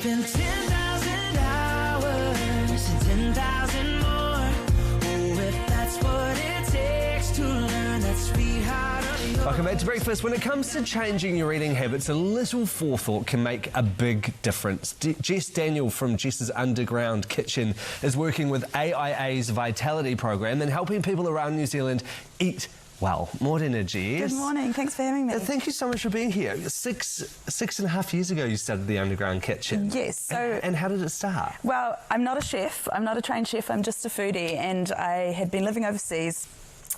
Been 10,000 hours and 10,000 more. Oh, if that's what it takes to learn that sweetheart of yours. Welcome back to Breakfast. When it comes to changing your eating habits, a little forethought can make a big difference. Jess Daniell from Jess's Underground Kitchen is working with AIA's Vitality program and helping people around New Zealand eat well. Morning, Jess. Good morning. Thanks for having me. Thank you so much for being here. Six and a half years ago you started the Underground Kitchen. Yes. So, and how did it start? Well, I'm not a chef. I'm not a trained chef. I'm just a foodie, and I had been living overseas.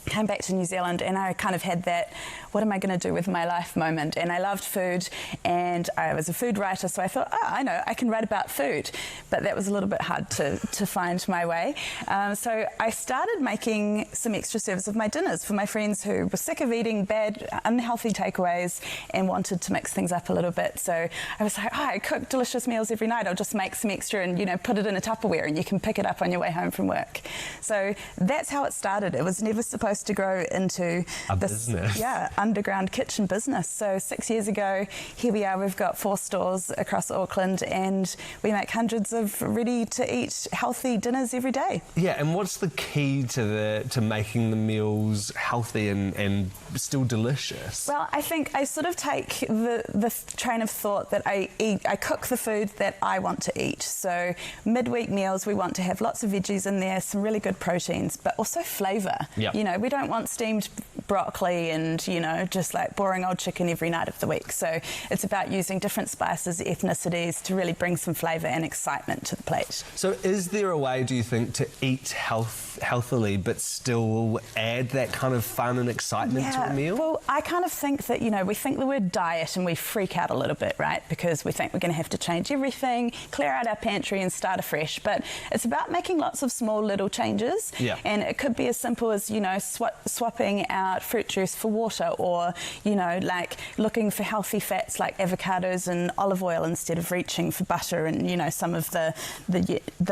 Came back to New Zealand and I kind of had that what am I going to do with my life moment, and I loved food and I was a food writer, so I thought, oh, I know, I can write about food, but that was a little bit hard to find my way. So I started making some extra serves of my dinners for my friends who were sick of eating bad, unhealthy takeaways and wanted to mix things up a little bit. So I was like, oh, I cook delicious meals every night, I'll just make some extra and, you know, put it in a Tupperware and you can pick it up on your way home from work. So that's how it started. It was never supposed to grow into a business. Yeah, underground kitchen business. So 6 years ago, here we are. We've got 4 stores across Auckland, and we make hundreds of ready-to-eat healthy dinners every day. Yeah, and what's the key to making the meals healthy and still delicious? Well, I think I sort of take the train of thought that I cook the food that I want to eat. So midweek meals, we want to have lots of veggies in there, some really good proteins, but also flavour. Yep. You know, we don't want steamed broccoli and, you know, just like boring old chicken every night of the week. So it's about using different spices, ethnicities to really bring some flavour and excitement to the plate. So is there a way, do you think, to eat healthily but still add that kind of fun and excitement to a meal? Well, I kind of think that, you know, we think the word diet and we freak out a little bit, right? Because we think we're going to have to change everything, clear out our pantry and start afresh. But it's about making lots of small little changes. Yeah. And it could be as simple as, you know, swapping out fruit juice for water, or, you know, like looking for healthy fats like avocados and olive oil instead of reaching for butter and, you know, some of the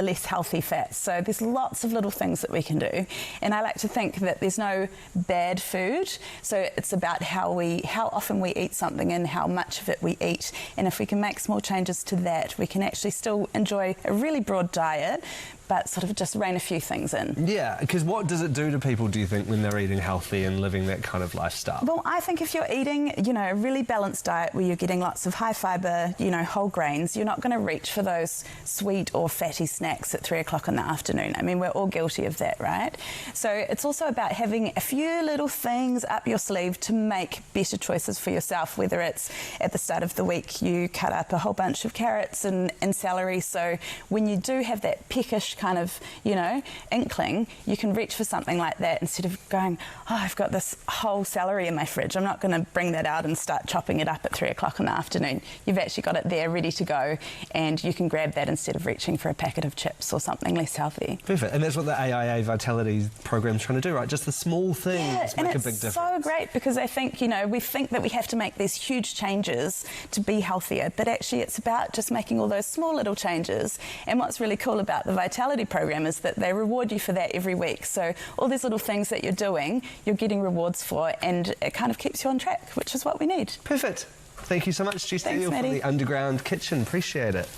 less healthy fats. So there's lots of little things that we can do. And I like to think that there's no bad food. So it's about how often we eat something and how much of it we eat. And if we can make small changes to that, we can actually still enjoy a really broad diet, but sort of just rein a few things in. Yeah, because what does it do to people, do you think, when they're eating healthy and living that kind of lifestyle? Well, I think if you're eating, you know, a really balanced diet where you're getting lots of high fibre, you know, whole grains, you're not going to reach for those sweet or fatty snacks at 3 o'clock in the afternoon. I mean, we're all guilty of that, right? So it's also about having a few little things up your sleeve to make better choices for yourself, whether it's at the start of the week you cut up a whole bunch of carrots and celery, so when you do have that peckish kind of, you know, inkling, you can reach for something like that instead of going, oh, I've got this whole celery in my fridge, I'm not going to bring that out and start chopping it up at 3 o'clock in the afternoon. You've actually got it there ready to go, and you can grab that instead of reaching for a packet of chips or something less healthy. Perfect, and that's what the AIA Vitality program's trying to do, right? Just the small things make a big difference. So great, because I think, you know, we think that we have to make these huge changes to be healthier, but actually it's about just making all those small little changes. And what's really cool about the Vitality program is that they reward you for that every week. So all these little things that you're doing, you're getting rewards for, and it kind of keeps you on track, which is what we need. Perfect. Thank you so much, Jess Daniell from the Underground Kitchen. Appreciate it.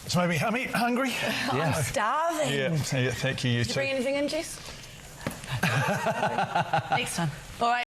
It's made me hungry. I'm starving. Yeah, thank you. Did you bring anything in, Jess? Next time. All right.